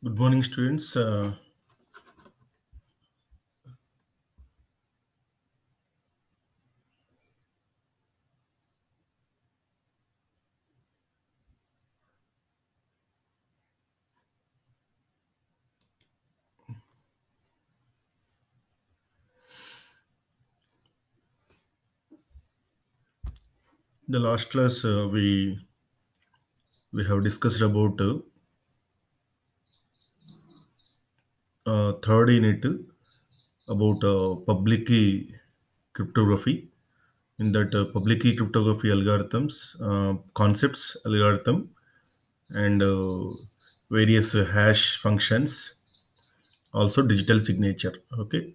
Good morning, students. The last class we have discussed about third unit about public key cryptography. In that public key cryptography algorithms, concepts, algorithm, and various hash functions, also digital signature. Okay.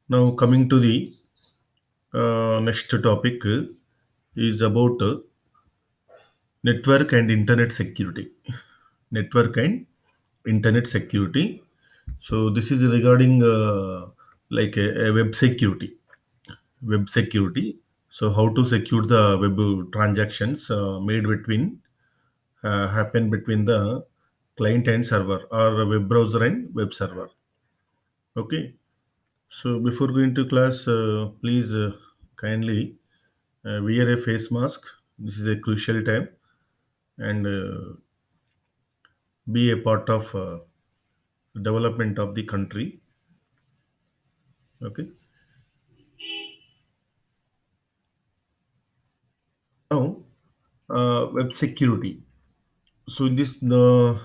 Now coming to the next topic is about network and internet security. Network and internet security. So this is regarding like a web security. Web security. So how to secure the web transactions made between happen between the client and server or a web browser and web server. Okay. So before going to class, please kindly wear a face mask. This is a crucial time and be a part of development of the country. Okay. Now, web security. So in this the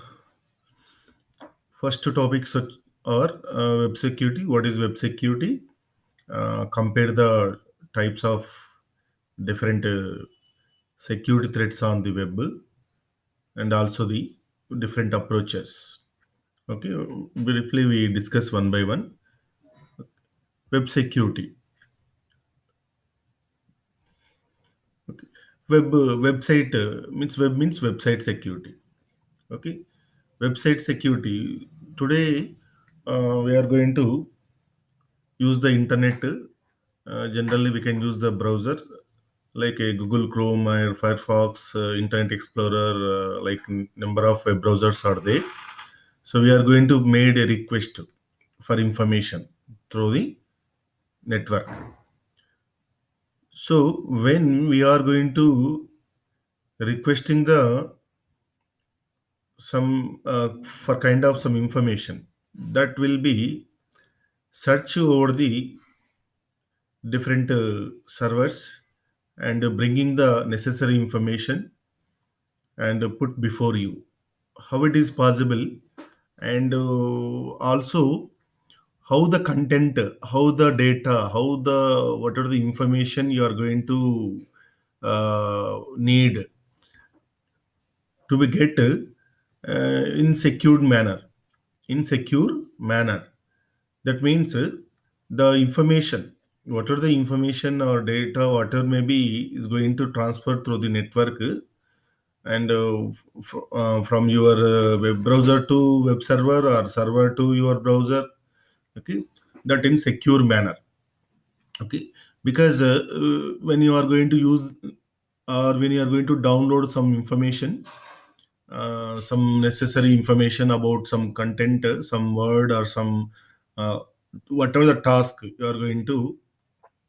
first two topics are web security. What is web security? Compare the types of different security threats on the web and also the different approaches. Okay, briefly we discuss one by one. Web security. Website means website security. Okay, website security. Today we are going to use the internet. Generally, we can use the browser like a Google Chrome or Firefox, Internet Explorer, number of web browsers are there. So we are going to made a request for information through the network. So when we are going to requesting the some for kind of some information that will be search over the different servers and bringing the necessary information and put before you how it is possible and also how the content, how the data, how the what are the information you are going to need to be get in secured manner. In secure manner. That means the information, what are the information or data, whatever maybe is going to transfer through the network and from your web browser to web server or server to your browser. Okay, that in secure manner. Okay, because when you are going to use or when you are going to download some information, some necessary information about some content, some word or some uh, whatever the task you are going to,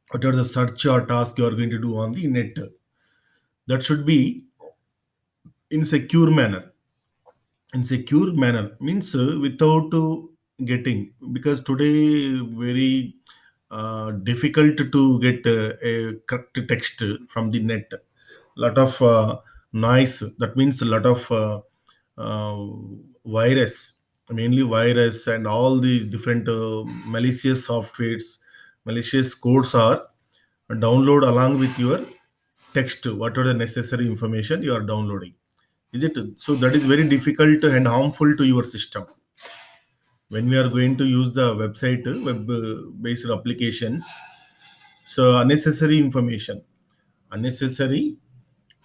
whatever the search or task you are going to do on the net, that should be in secure manner. In secure manner means without getting, because today very difficult to get a correct text from the net. Lot of noise, that means a lot of uh, virus, mainly virus and all the different malicious softwares, malicious codes are download along with your text, what are the necessary information you are downloading. Is it so? That is very difficult and harmful to your system. When we are going to use the website, web based applications, so unnecessary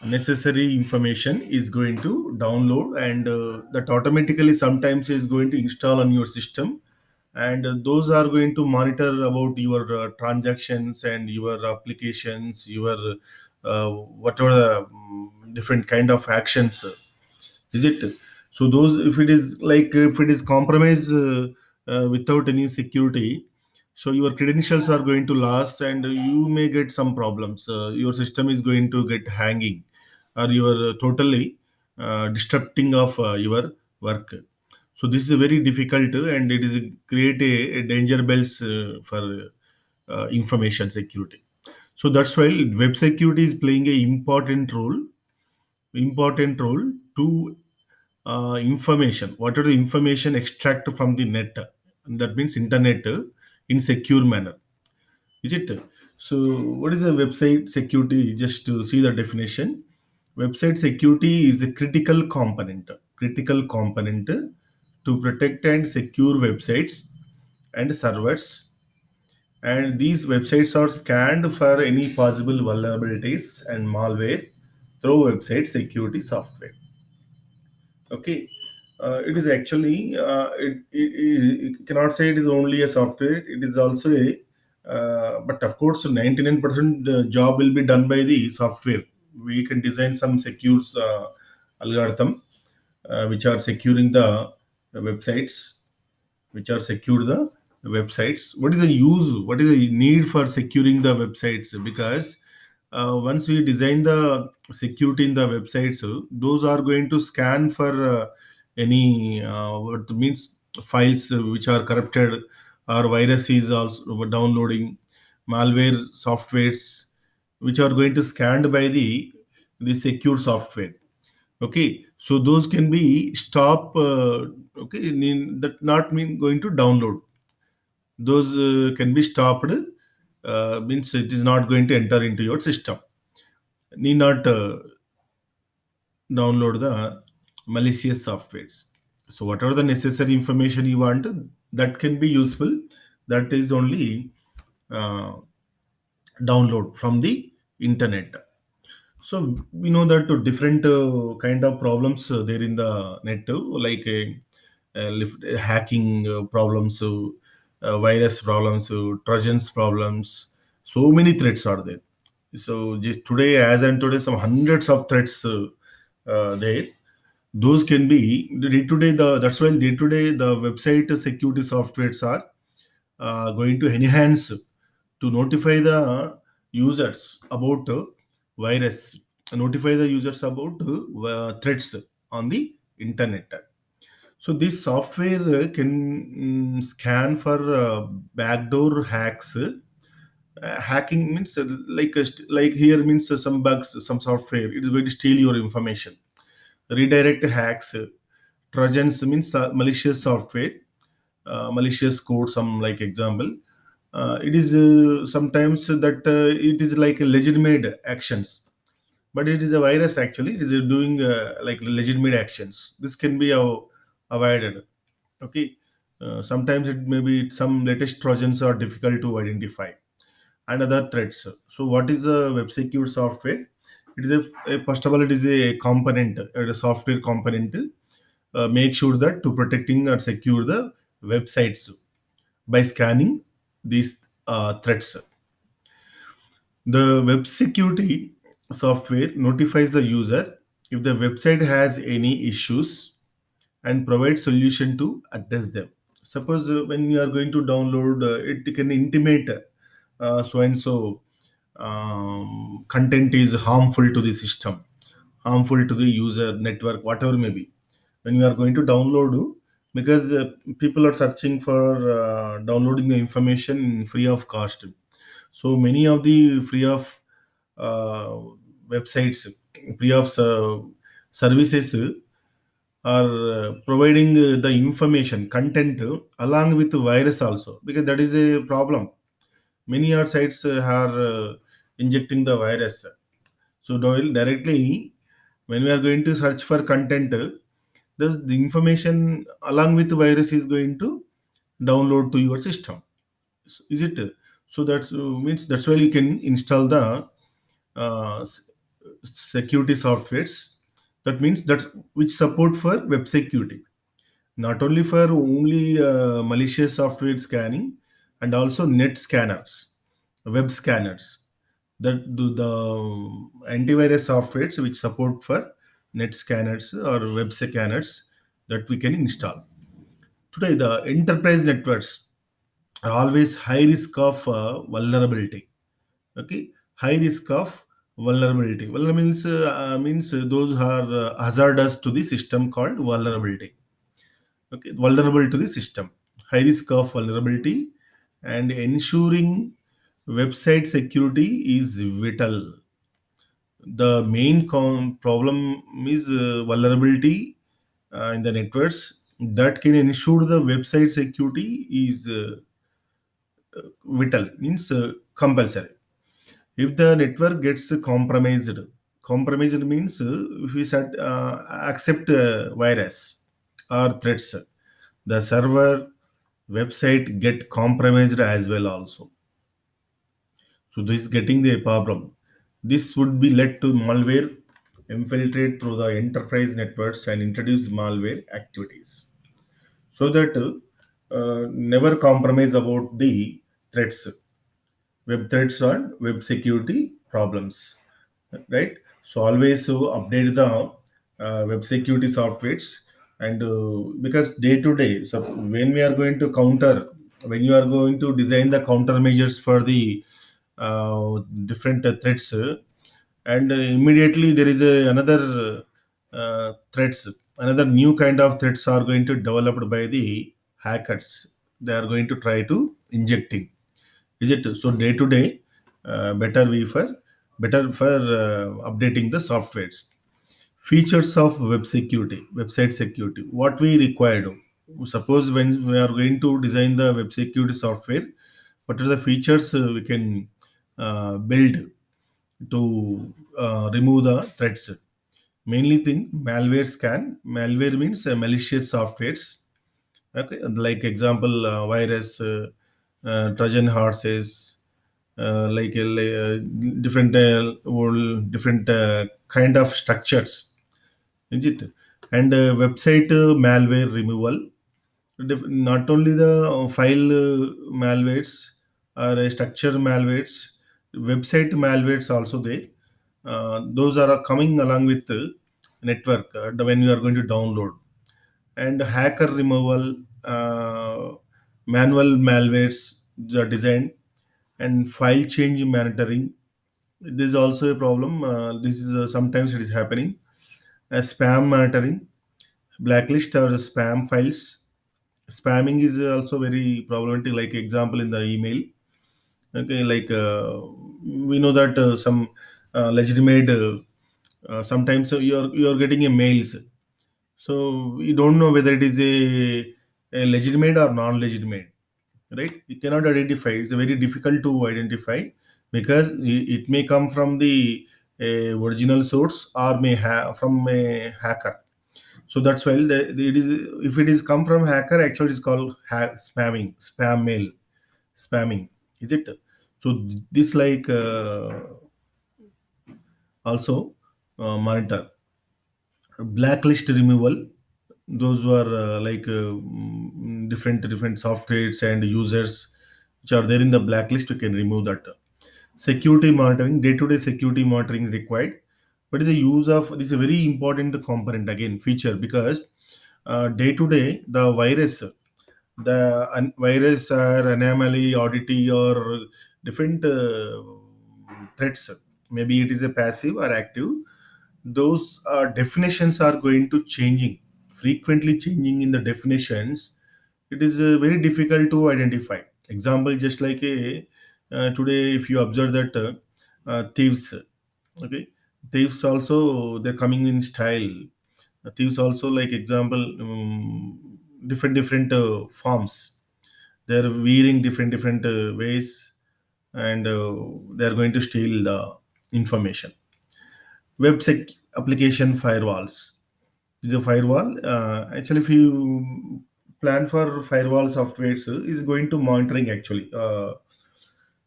unnecessary information is going to download and that automatically sometimes is going to install on your system, and those are going to monitor about your transactions and your applications, your whatever the different kind of actions. Is it So those, if it is like, if it is compromised without any security, so your credentials are going to last and you may get some problems. Your system is going to get hanging, or you are totally disrupting of your work. So this is very difficult, and it is create a danger bells for information security. So that's why web security is playing a important role to information. What are the information extract from the net? That means internet in secure manner. Is it? So what is a website security? Just to see the definition, website security is a critical component to protect and secure websites and servers, and these websites are scanned for any possible vulnerabilities and malware through website security software. Okay. It is actually, it cannot say it is only a software, it is also a, but of course 99% job will be done by the software. We can design some secure algorithm which are securing the websites, which are secure the websites. What is the use? What is the need for securing the websites? Because once we design the security in the websites, those are going to scan for any what means files which are corrupted, or virus is also downloading, malware softwares which are going to scanned by the secure software. Okay, so those can be stop. Okay, that not mean going to download. Those can be stopped. Means it is not going to enter into your system. Need not download the malicious softwares. So whatever the necessary information you want, that can be useful. That is only uh, download from the internet. So we know that different kind of problems there in the net, like hacking problems, virus problems, trojans problems. So many threats are there. So just today, as and today, some hundreds of threats there. Those can be day to day. That's why day to day the website security softwares are going to enhance to notify the users about virus, notify the users about threats on the internet. So this software can scan for backdoor hacks. Hacking means like here means some bugs, some software. It is going to steal your information. Redirect hacks. Trojans means malicious software, malicious code. Some like example. It is sometimes that it is like a legitimate actions, but it is a virus actually. It is doing like legitimate actions. This can be avoided. Okay. Sometimes it may be some latest trojans are difficult to identify and other threats. So what is a web secure software? It is first of all, it is a component, a software component. Make sure that to protecting or secure the websites by scanning these threats. The web security software notifies the user if the website has any issues and provides solution to address them. Suppose when you are going to download, it can intimate so and so content is harmful to the system, harmful to the user network, whatever may be. When you are going to download, because people are searching for downloading the information free of cost. So many of the free of uh, websites, free of services are providing the information content along with the virus also, because that is a problem. Many are sites are injecting the virus. So directly when we are going to search for content, the information along with the virus is going to download to your system. Is it? So that's means that's why you can install the uh, s- security softwares. That means that which support for web security, not only for only malicious software scanning, and also net scanners, web scanners. That do the antivirus softwares which support for net scanners or web scanners, that we can install. Today, the enterprise networks are always high risk of vulnerability. Okay, high risk of vulnerability. Means those are hazardous to the system called vulnerability. Okay, vulnerable to the system, high risk of vulnerability, and ensuring website security is vital. The main problem is vulnerability in the networks that can ensure the website security is vital, means compulsory. If the network gets compromised means if we said accept virus or threats, the server website get compromised as well also. So this is getting the problem. This would be led to malware infiltrate through the enterprise networks and introduce malware activities. So that never compromise about the threats, web threats and web security problems, right? So always update the web security softwares, and because day to day, so when you are going to design the countermeasures for the different threats, and immediately there is another threats, another new kind of threats are going to developed by the hackers. They are going to try to injecting, is it? So day to day, better we for better for updating the softwares. Features of web security, website security. What we required. Suppose when we are going to design the web security software, what are the features we can build to remove the threats? Mainly thing malware scan. Malware means malicious softwares. Okay, like example, virus, Trojan horses, different different kind of structures, is it? And website malware removal. Not only the file malwares or structure malwares, website malwares also there. Those are coming along with the network when you are going to download. And hacker removal, manual malwares, the design, and file change monitoring. This is also a problem. This is sometimes it is happening. Spam monitoring, blacklist or spam files. Spamming is also very problematic. Like example in the email. Okay, like we know that some legitimate. Sometimes you're getting a mails, so you don't know whether it is a legitimate or non-legitimate, right? You cannot identify. It's very difficult to identify because it may come from the original source or may have from a hacker. So that's why it is, if it is come from hacker, actually it's called spamming, spam mail, spamming, is it? So this like also monitor blacklist removal. Those were different softwares and users which are there in the blacklist. You can remove that. Security monitoring, day-to-day security monitoring is required. What is the use of this? Is a very important component again feature, because day to day the virus, the virus or anomaly, oddity, or different threats. Maybe it is a passive or active. Those definitions are going to changing, frequently changing in the definitions. It is very difficult to identify. Example, just like a today, if you observe that thieves, okay, thieves also they're coming in style. Thieves also like example, different forms. They're wearing different ways, and they're going to steal the information. Websec application firewalls. The firewall, actually, if you plan for firewall softwares, is going to monitoring actually.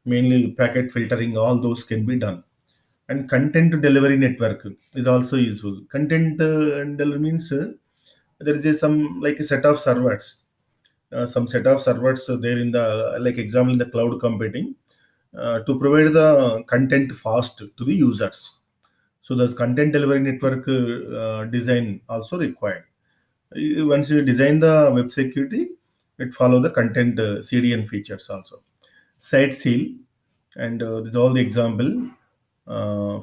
Mainly packet filtering, all those can be done. And content delivery network is also useful. Content delivery means there is some like a set of servers, some set of servers there in the, like example in the cloud computing, to provide the content fast to the users. So there's content delivery network design also required. Once you design the web security, it follow the content CDN features also. Site seal, and these all the example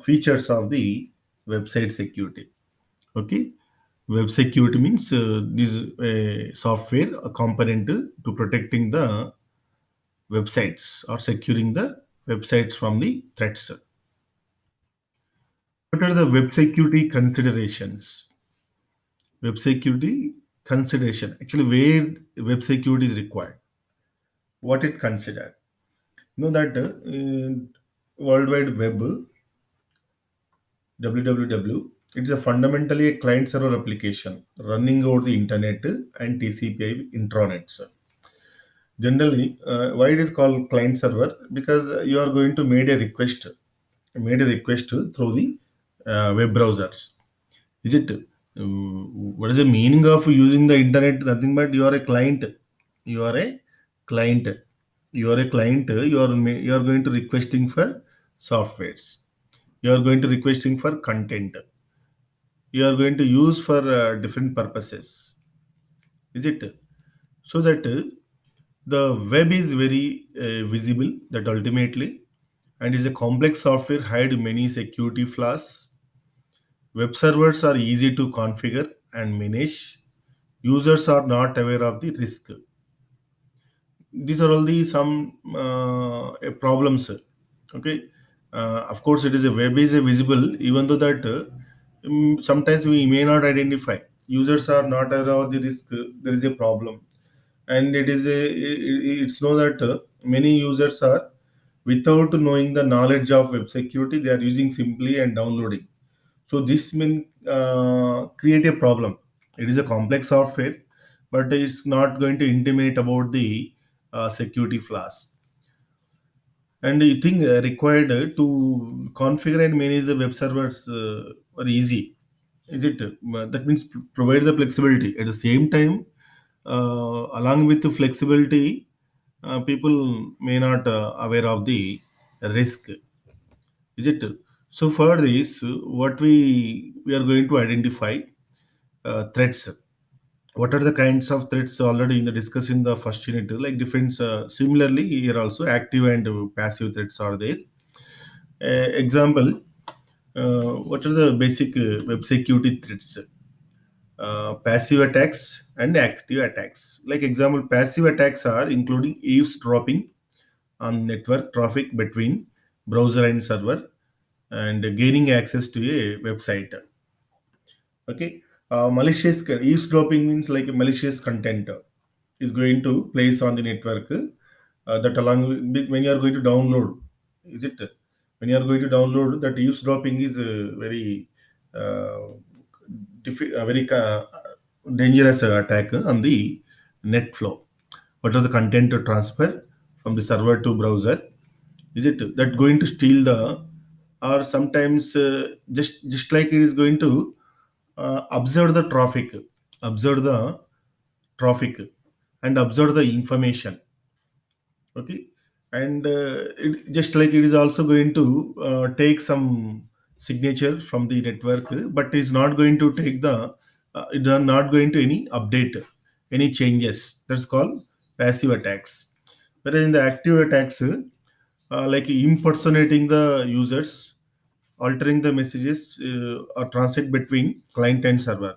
features of the website security. Okay, web security means this a software a component to protecting the websites or securing the websites from the threats. What are the web security considerations? Web security consideration, actually, where web security is required, what it considered. You know that in World Wide Web, www, it's a fundamentally a client server application running over the internet and TCP/IP intranets. Generally, why it is called client server? Because you are going to made a request through the web browsers. Is it? What is the meaning of using the internet? Nothing but you are a client. You are a client. You are a client. You are going to requesting for softwares. You are going to requesting for content. You are going to use for different purposes. Is it? So that the web is very visible. That ultimately and is a complex software hide many security flaws. Web servers are easy to configure and manage. Users are not aware of the risk. These are all the some problems. Okay, of course, it is a web is a visible, even though that sometimes we may not identify. Users are not aware of the risk. There is a problem, and it's know that many users are without knowing the knowledge of web security, they are using simply and downloading. So this may create a problem. It is a complex software, but it's not going to intimate about the security flaws. And you think required to configure and manage the web servers are easy. Is it? That means provide the flexibility. At the same time, along with the flexibility, people may not aware of the risk. Is it? So for this, what we are going to identify threats. What are the kinds of threats already in the discuss in the first unit? Like different. Similarly, here also active and passive threats are there. Example. What are the basic web security threats? Passive attacks and active attacks. Like example, passive attacks are including eavesdropping on network traffic between browser and server and gaining access to a website. Okay, malicious eavesdropping means like a malicious content is going to place on the network that along with when you are going to download. Is it? When you are going to download, that eavesdropping is very uh, very dangerous attack on the net flow. What are the content to transfer from the server to browser? Is it that going to steal the, or sometimes just like it is going to observe the traffic, observe the traffic, and observe the information. Okay, and just like it is also going to take some signature from the network, but is not going to take the it are not going to any update, any changes. That's called passive attacks. Whereas in the active attacks, like impersonating the users, altering the messages or transit between client and server.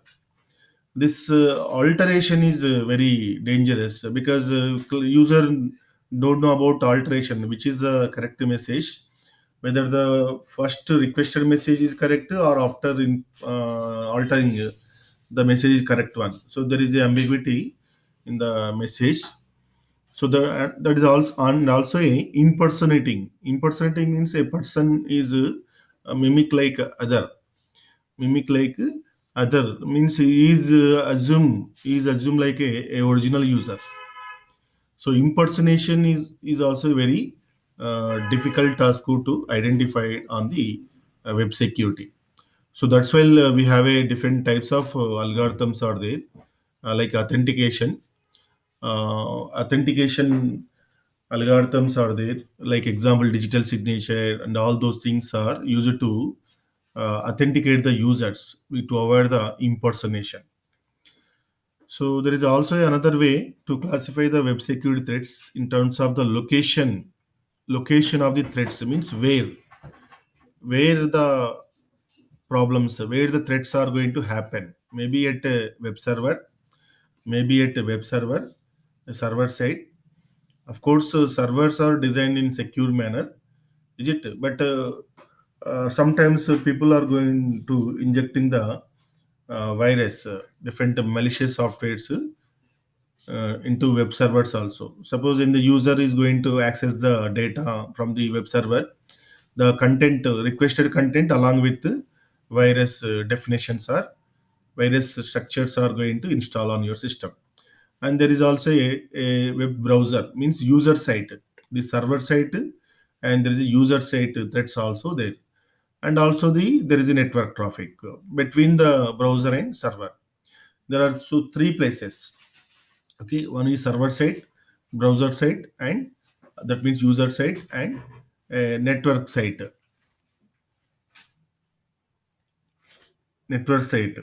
This alteration is very dangerous because user don't know about alteration, which is the correct message, whether the first requested message is correct or after altering the message is correct one. So there is a ambiguity in the message. So that is also, and also a impersonating. Impersonating means a person is a mimic like mimic like other means he is assumed like a original user. So impersonation is also a very difficult task to identify on the web security. So that's why we have a different types of algorithms are there, like authentication. Authentication algorithms are there, like example digital signature and all those things are used to authenticate the users to avoid the impersonation. So there is also another way to classify the web security threats in terms of the location of the threats, means where the problems, where the threats are going to happen. Maybe at a web server, maybe at a web server, a server side. Of course, servers are designed in secure manner, is it? But sometimes people are going to injecting the virus, different malicious softwares into web servers also. Suppose in the user is going to access the data from the web server, the content, requested content along with virus definitions or virus structures are going to install on your system. And there is also a web browser, means user site, the server site, and there is a user site threats also there. And also there is a network traffic between the browser and server. There are so three places. Okay, one is server side, browser side, and that means user side, and network site. Network site.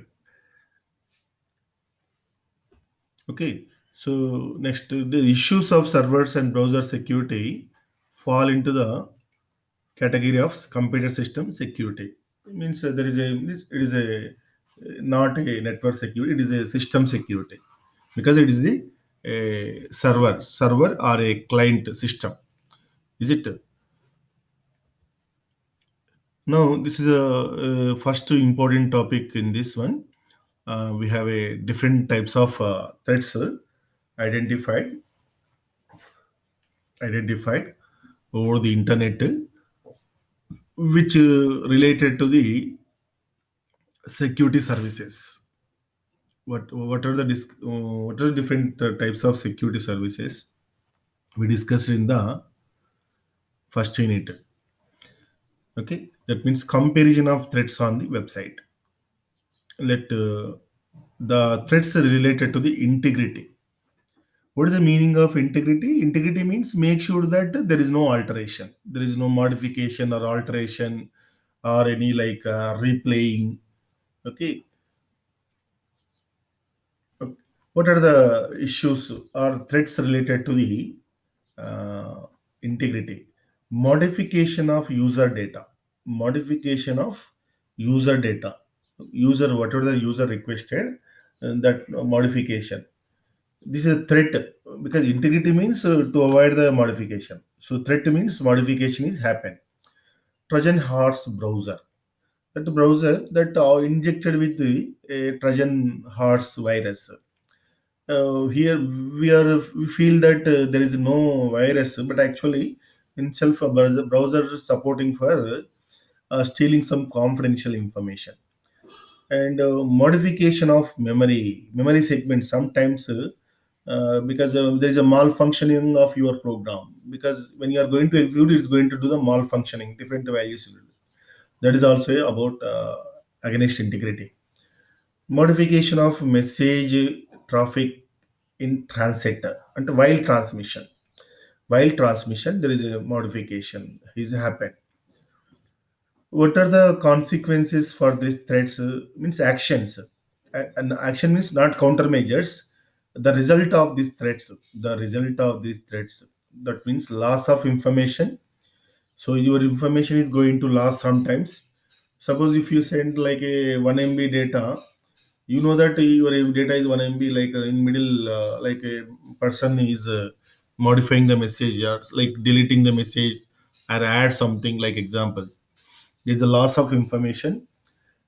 Okay, so next, the issues of servers and browser security fall into the category of computer system security. It means there is it is a not a network security, it is a system security, because it is a server or a client system, is it? Now this is a first important topic in this one. We have a different types of threats identified identified over the internet, which related to the security services. What are the different types of security services we discussed in the first unit? Okay, that means comparison of threats on the website. Let the threats related to the integrity. What is the meaning of integrity? Integrity means make sure that there is no alteration, there is no modification or alteration, or any like replaying. Okay, what are the issues or threats related to the uh, integrity? Modification of user data. Modification of user data. User, whatever the user requested, that modification. This is a threat, because integrity means to avoid the modification. So threat means modification is happen. Trojan horse browser. That browser that injected with the Trojan horse virus. Here we feel that there is no virus, but actually in self a browser supporting for stealing some confidential information. And modification of memory segments sometimes, because there is a malfunctioning of your program, because when you are going to execute, it's going to do the malfunctioning, different values. That is also about against integrity. Modification of message traffic in transit and while transmission there is a modification is happened. What are the consequences for these threats? Means actions. And action means not countermeasures. The result of these threats, that means loss of information. So your information is going to loss sometimes. Suppose if you send like a 1 MB data, you know that your data is 1 MB, like in middle, like a person is modifying the message, or like deleting the message, or add something, like example, there's a loss of information.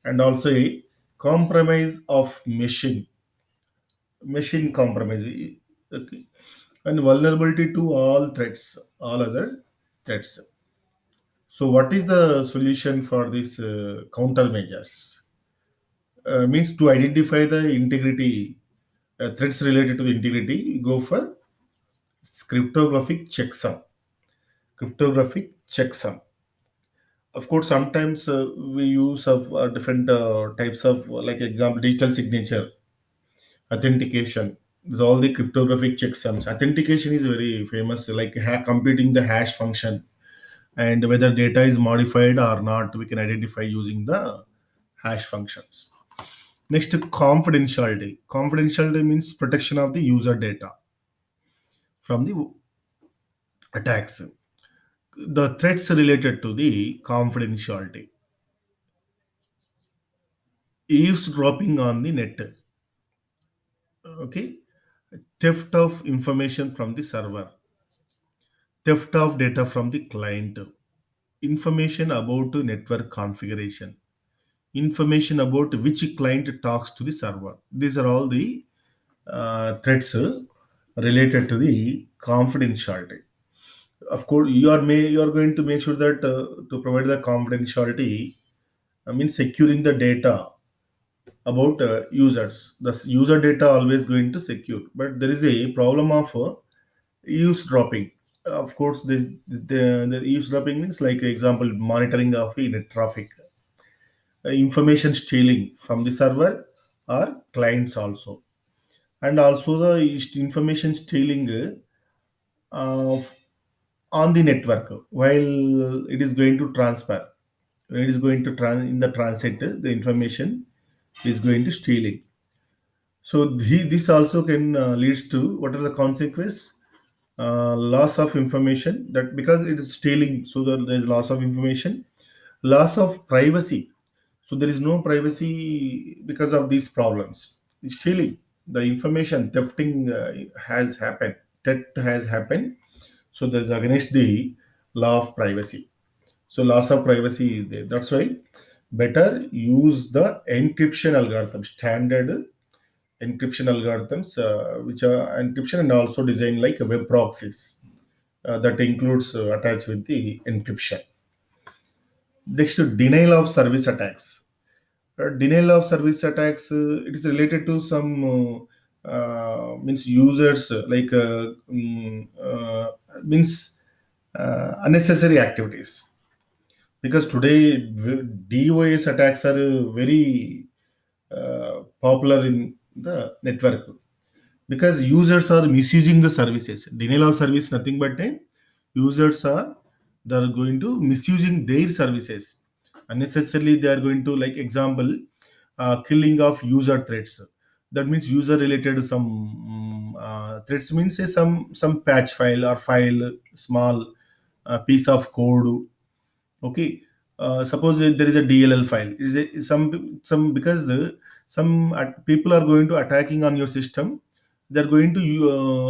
And also a compromise of machine compromise. Okay. And vulnerability to all other threats. So what is the solution for these countermeasures? Means to identify the integrity, threats related to the integrity, go for cryptographic checksum. Cryptographic checksum. Of course, sometimes we use of different types of, like example, digital signature, authentication. There's all the cryptographic checksums. Authentication is very famous, like computing the hash function, and whether data is modified or not, we can identify using the hash functions. Next, confidentiality. Confidentiality means protection of the user data from the attacks. The threats related to the confidentiality, eavesdropping on the net, okay, theft of information from the server, theft of data from the client, information about the network configuration, information about which client talks to the server. These are all the threats related to the confidentiality. Of course, you are going to make sure that to provide the confidentiality, I mean securing the data about users. The user data always going to secure, but there is a problem of eavesdropping. Of course, the eavesdropping means like example monitoring of the net traffic, information stealing from the server or clients also, and also the information stealing uh, on the network while it is going to transfer. When it is going to in the transit, the information is going to stealing. So this also can leads to what are the consequences? Loss of information, that because it is stealing, so there is loss of information, loss of privacy. So there is no privacy because of these problems. Stealing the information, thefting has happened. Theft has happened. So there is against the law of privacy. So loss of privacy is there. That's why better use the encryption algorithm, standard encryption algorithms, which are encryption and also designed like web proxies that includes attached with the encryption. Next, denial of service attacks. Denial of service attacks, it is related to some means users means unnecessary activities, because today DOS attacks are very popular in the network, because users are misusing the services. Denial of service nothing but users are, they are going to misusing their services unnecessarily. They are going to, like example, killing of user threats. That means user related to some threats means say some patch file or file, small piece of code. Okay, suppose there is a DLL file. Is it some because the some people are going to attacking on your system. They are going to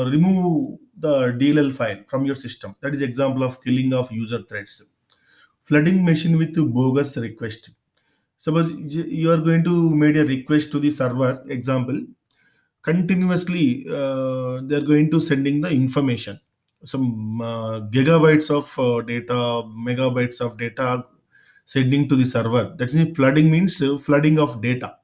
remove the DLL file from your system. That is example of killing of user threats. Flooding machine with bogus request. Suppose you are going to made a request to the server. Example, continuously they are going to sending the information, some gigabytes of data, megabytes of data sending to the server. That means flooding means flooding of data.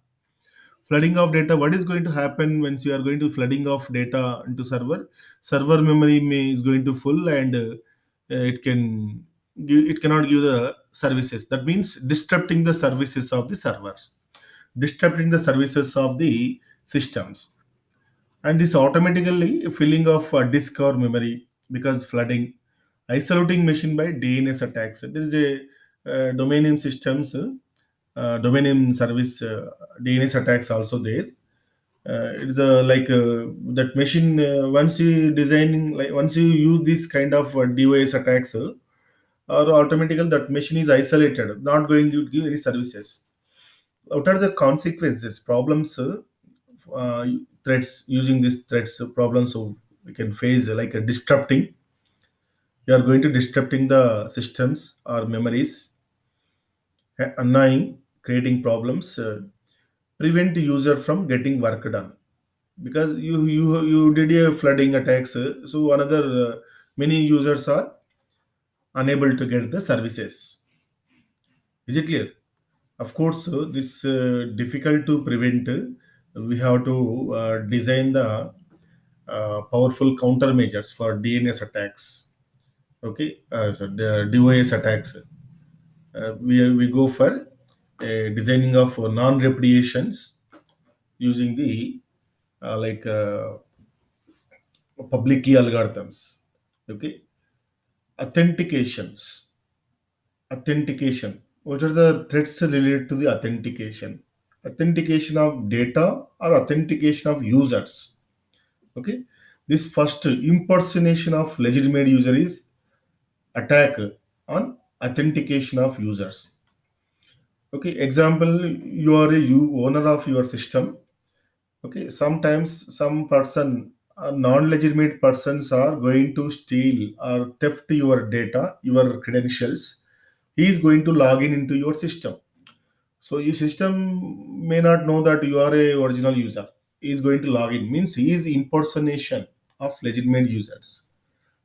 Flooding of data, what is going to happen once you are going to flooding of data into server? Server memory is going to full, and it can it cannot give the services. That means disrupting the services of the servers, disrupting the services of the systems. And this automatically filling of disk or memory because flooding, isolating machine by DNS attacks. There is a domain name systems, domain name service DNS attacks also there. It is like that machine, once you designing, like once you use this kind of DOS attacks, or automatically that machine is isolated, not going to give any services. What are the consequences, problems, uh, threats, using these threats, problems, so we can face like a disrupting. You are going to disrupting the systems or memories, annoying, creating problems, prevent user from getting work done, because you did a flooding attacks, so another many users are unable to get the services. Is it clear? Of course, this difficult to prevent. We have to design the powerful countermeasures for DNS attacks. Okay, so the DOS attacks. We go for designing of non-repudiations using the like public key algorithms. Okay, authentications. Authentication. What are the threats related to the authentication? authentication of data or authentication of users. Okay, this first impersonation of legitimate user is attack on authentication of users. Okay, example, you are a owner of your system. Okay, sometimes some person, non-legitimate persons are going to steal or theft your data, your credentials. He is going to log in into your system. So your system may not know that you are a original user. He is going to log in. Means he is impersonation of legitimate users.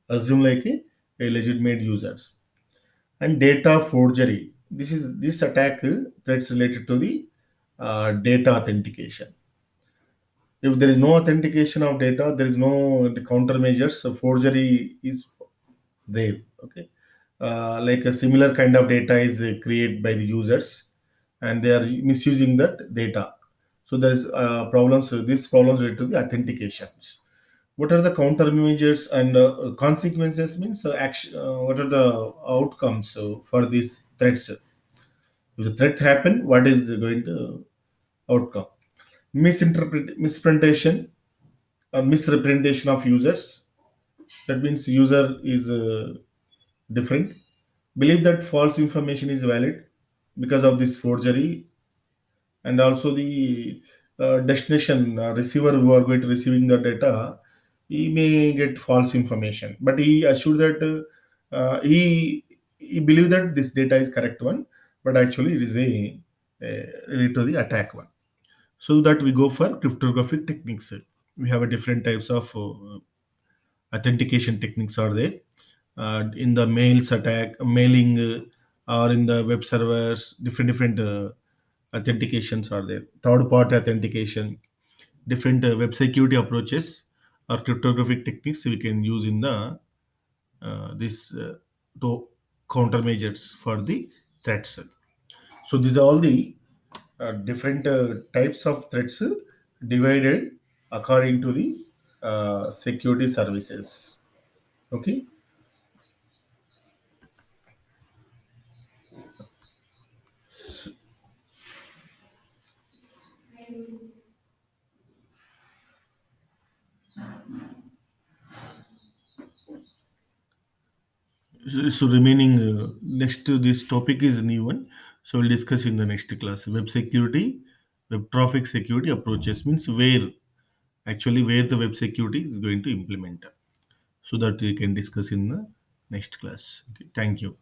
Assume like a legitimate users. And data forgery. This attack threats related to the data authentication. If there is no authentication of data, there is no the countermeasures. So forgery is there. Okay, like a similar kind of data is created by the users, and they are misusing that data. So there is problems. These problems related to the authentications. What are the countermeasures and consequences? Means action. What are the outcomes for these threats? If the threat happen, what is going to outcome? Misrepresentation or misrepresentation of users. That means user is different. Believe that false information is valid because of this forgery, and also the destination receiver who are going to receiving the data, he may get false information, but he assured that he believe that this data is correct one, but actually it is related to the attack one. So that we go for cryptographic techniques. We have a different types of authentication techniques are there in the mails attack mailing or in the web servers. Different authentications are there. Third party authentication, different web security approaches or cryptographic techniques we can use in the this to countermeasures for the threats. So these are all the different types of threats divided according to the security services. Okay. So remaining next to this topic is a new one. So we'll discuss in the next class. Web security, web traffic security approaches means where the web security is going to implement. So that we can discuss in the next class. Okay, thank you.